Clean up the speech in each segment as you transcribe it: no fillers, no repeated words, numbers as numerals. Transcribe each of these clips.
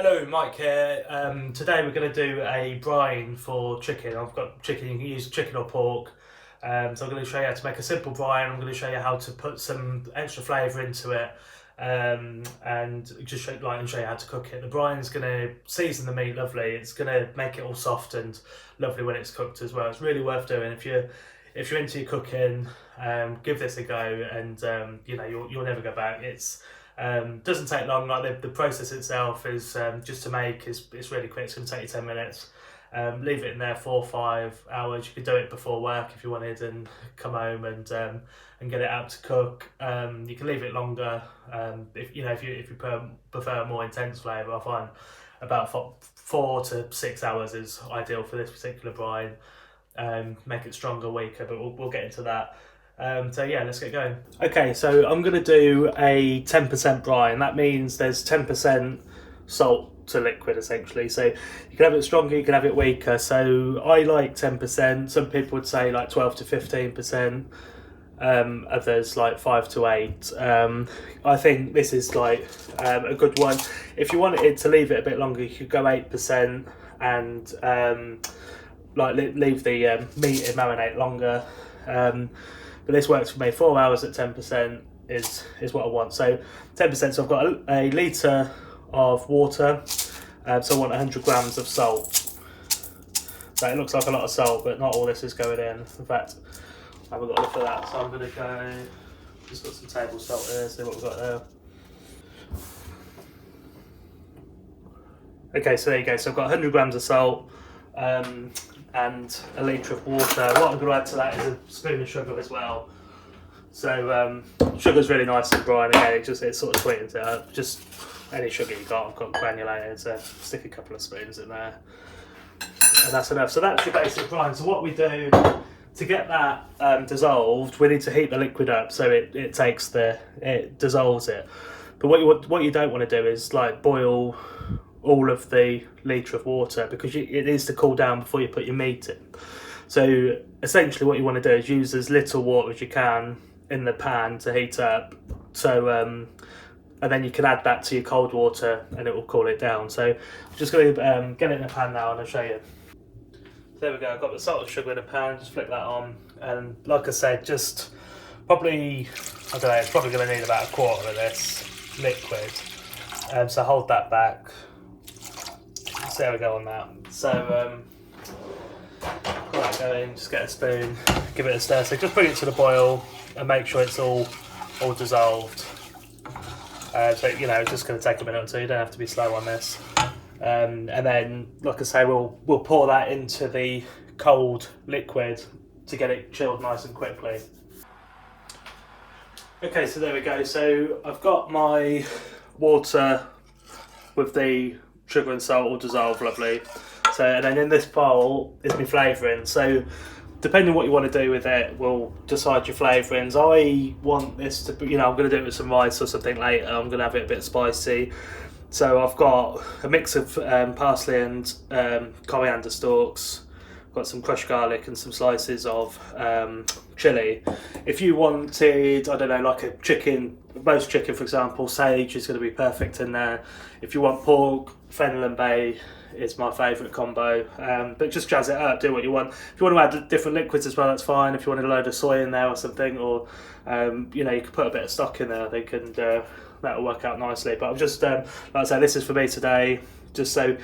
Hello, Mike here. Today we're going to do a brine for chicken. I've got chicken, you can use chicken or pork. So I'm going to show you how to make a simple brine. I'm going to show you how to put some extra flavour into it, and just show you how to cook it. The brine's going to season the meat lovely. It's going to make it all soft and lovely when it's cooked as well. It's really worth doing if you're into your cooking. Give this a go, and you'll never go back. Doesn't take long. Like the process itself is just to make it's really quick. It's going to take you 10 minutes. Leave it in there 4 or 5 hours. You could do it before work if you wanted, and come home and get it out to cook. You can leave it longer if you prefer a more intense flavour. I find about 4 to 6 hours is ideal for this particular brine. Make it stronger, weaker, but we'll get into that. So yeah, let's get going. Okay, so I'm going to do a 10% brine. That means there's 10% salt to liquid essentially. So you can have it stronger, you can have it weaker. So I like 10%. Some people would say like 12 to 15%. Others like 5 to 8. I think this is like a good one. If you wanted to leave it a bit longer, you could go 8% and leave the meat and marinate longer. But this works for me. 4 hours at 10% is what I want. So 10%. So I've got a litre of water. So I want 100 grams of salt. So it looks like a lot of salt, but not all this is going in. In fact, I haven't got enough of that. So I'm going to go. Just got some table salt here. See what we've got there. Okay, so there you go. So I've got 100 grams of salt. And a litre of water. What I'm going to add to that is a spoon of sugar as well. So sugar's really nice and brine. Again, it sort of sweetens it up. Just any sugar you got, I've got granulated. So stick a couple of spoons in there, and that's enough. So that's your basic brine. So what we do to get that dissolved, we need to heat the liquid up so it dissolves it. But what you don't want to do is like boil all of the litre of water, because it needs to cool down before you put your meat in. So essentially what you want to do is use as little water as you can in the pan to heat up. So and then you can add that to your cold water and it will cool it down. So I'm just going to get it in a pan now and I'll show you. There we go, I've got the salt and sugar in a pan, just flip that on, and like I said, just probably, I don't know, it's probably going to need about a quarter of this liquid. So hold that back. So there we go on that. So put that going, just get a spoon, give it a stir. So just bring it to the boil and make sure it's all dissolved. So it's just going to take a minute or two. You don't have to be slow on this. And then, like I say, we'll pour that into the cold liquid to get it chilled nice and quickly. Okay, so there we go. So I've got my water with the sugar and salt all dissolved lovely. So, and then in this bowl is my flavouring. So depending on what you want to do with it will decide your flavourings. I want this to be, I'm going to do it with some rice or something later. I'm going to have it a bit spicy. So I've got a mix of parsley and coriander stalks. I've got some crushed garlic and some slices of chilli. If you wanted, I don't know, like a chicken, roast chicken for example, sage is going to be perfect in there. If you want pork, fennel and bay is my favourite combo. But just jazz it up, do what you want. If you want to add different liquids as well, that's fine. If you wanted a load of soy in there or something, or you could put a bit of stock in there, I think, and that'll work out nicely. But I'm just, like I say, this is for me today. Just so,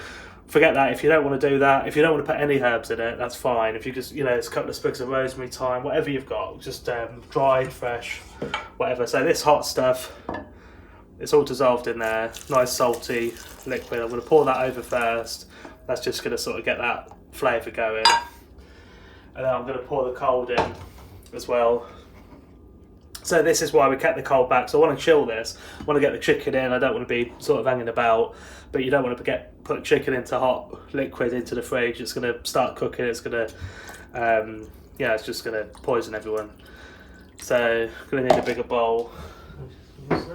forget that. If you don't want to do that, if you don't want to put any herbs in it, that's fine. If you just, it's a couple of sprigs of rosemary, thyme, whatever you've got, just dried, fresh, whatever. So this hot stuff, it's all dissolved in there, nice salty liquid. I'm going to pour that over first. That's just going to sort of get that flavour going. And then I'm going to pour the cold in as well. So this is why we kept the cold back. So I want to chill this. I want to get the chicken in. I don't want to be sort of hanging about. But you don't want to put chicken into hot liquid into the fridge. It's going to start cooking. It's going to, it's just going to poison everyone. So I'm going to need a bigger bowl. Let's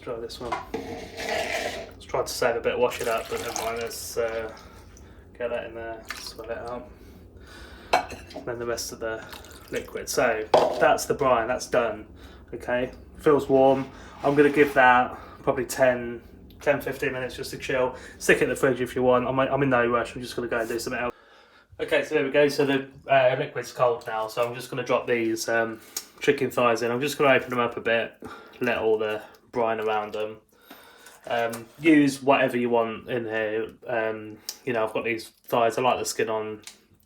try this one. Let's try to save a bit of washing up, but never mind. Let's get that in there, swell it up. And then the rest of the liquid. So that's the brine, that's done. Okay, feels warm. I'm going to give that probably 10 10-15 minutes just to chill. Stick it in the fridge if you want. I'm in no rush, I'm just going to go and do something else. Okay, so there we go. So the liquid's cold now, so I'm just going to drop these chicken thighs in. I'm just going to open them up a bit, let all the brine around them. Use whatever you want in here. You know, I've got these thighs. I like the skin on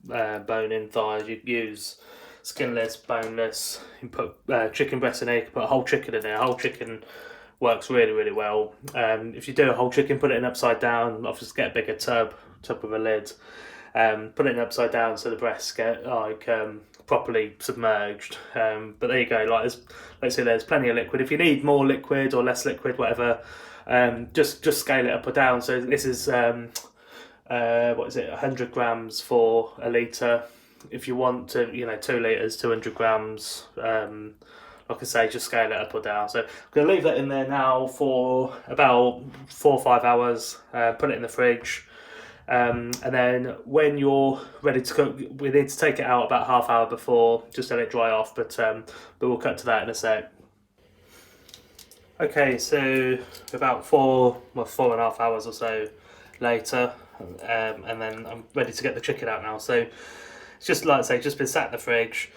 bone-in thighs. You use skinless, boneless. You can put chicken breast in here. You can put a whole chicken in there. Whole chicken works really, really well. If you do a whole chicken, put it in upside down. I'll just get a bigger tub with a lid. Put it in upside down so the breasts get like properly submerged. But there you go. Like, let's say there's plenty of liquid. If you need more liquid or less liquid, whatever, just scale it up or down. So this is what is it? 100 grams for a litre. If you want to, 2 litres, 200 grams. Like I say, just scale it up or down. So I'm going to leave that in there now for about 4 or 5 hours. Put it in the fridge. And then when you're ready to cook, we need to take it out about half hour before, just let it dry off, but we'll cut to that in a sec. Okay, so about 4.5 hours or so later, and then I'm ready to get the chicken out now. So it's just like I say, just been sat in the fridge.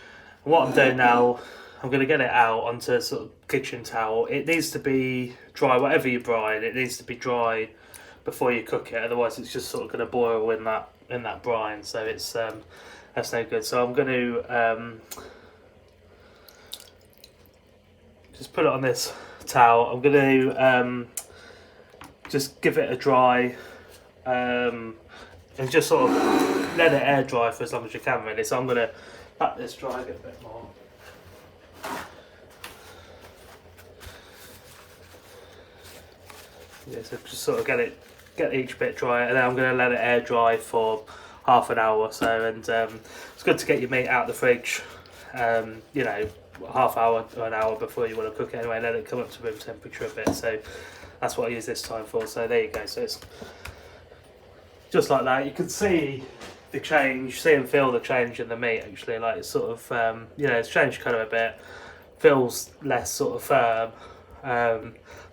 And what I'm doing now, I'm going to get it out onto a sort of kitchen towel. It needs to be dry, whatever you brine, it needs to be dry before you cook it, otherwise it's just sort of going to boil in that brine, so it's that's no good. So I'm going to just put it on this towel. I'm going to just give it a dry and just sort of let it air dry for as long as you can, really. So I'm going to let this dry a bit more. Yeah, so just sort of get each bit dry, and then I'm going to let it air dry for half an hour or so. And it's good to get your meat out of the fridge, half hour or an hour before you want to cook it anyway. Let it come up to room temperature a bit. So that's what I use this time for. So there you go. So it's just like that. You can see the change, see and feel the change in the meat actually. Like it's sort of it's changed colour a bit, feels less sort of firm.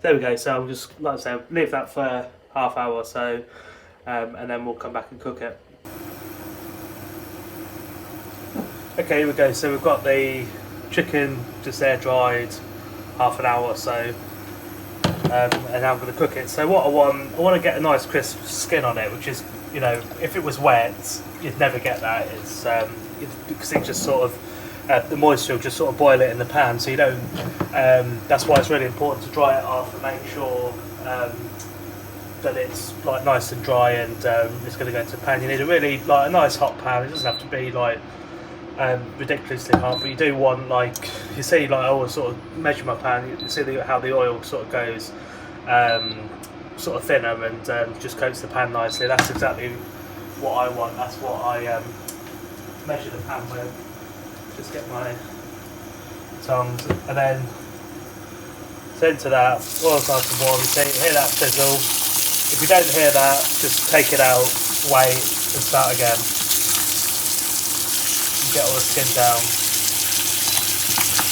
There we go. So I'm just, like I say, leave that for half hour or so, and then we'll come back and cook it. Okay, here we go. So we've got the chicken just air dried half an hour or so, and now I'm going to cook it. So what I want to get a nice crisp skin on it, which is, if it was wet, you'd never get that. It's because it just sort of the moisture will just sort of boil it in the pan, so you don't. That's why it's really important to dry it off and make sure that it's like nice and dry, and it's going to go into the pan. You need a really a nice hot pan. It doesn't have to be ridiculously hot, but you do want you see I always sort of measure my pan. You see how the oil sort of goes sort of thinner and just coats the pan nicely. That's exactly what I want. That's what I measure the pan with. Just get my tongs, and then into that, oil's nice and warm. You hear that sizzle. If you don't hear that, just take it out, wait, and start again. You get all the skin down.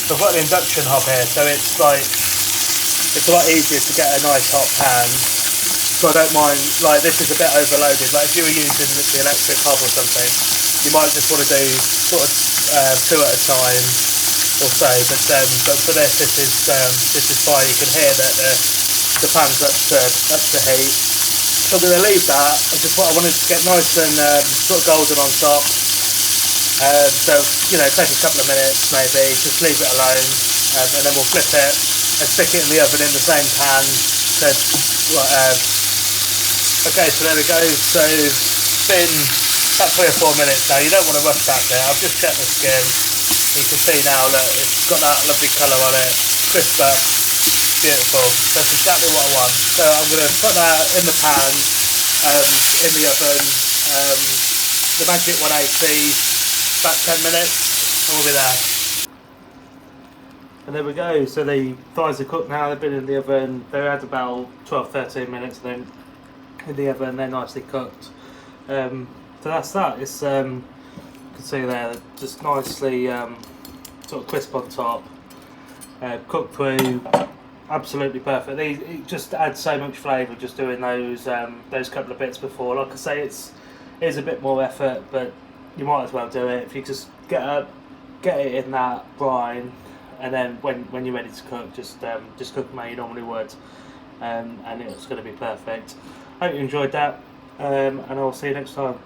So I've got the induction hob here, so it's a lot easier to get a nice hot pan. So I don't mind, this is a bit overloaded. If you were using the electric hob or something, you might just want to do sort of 2 at a time or so. But for this is fine. You can hear that the pan's up to heat. So I'm going to leave that. I wanted to get nice and sort of golden on top. So take a couple of minutes maybe. Just leave it alone, and then we'll flip it and stick it in the oven in the same pan. Okay, so there we go. So it's been about 3 or 4 minutes now. You don't want to rush that bit. I've just checked the skin. You can see now that it's got that lovely colour on it, crisp up, beautiful. That's exactly what I want. So I'm going to put that in the pan, in the oven, the magic 180, about 10 minutes, and we'll be there. And there we go. So the thighs are cooked now. They've been in the oven. They're at about 12-13 minutes, and then in the oven they're nicely cooked. So that's that. It's you can see there, just nicely sort of crisp on top, cooked through absolutely perfect. It just adds so much flavour just doing those couple of bits before. Like I say, it is a bit more effort, but you might as well do it. If you just get it in that brine, and then when you're ready to cook, just cook them how you normally would, and it's going to be perfect. Hope you enjoyed that, and I'll see you next time.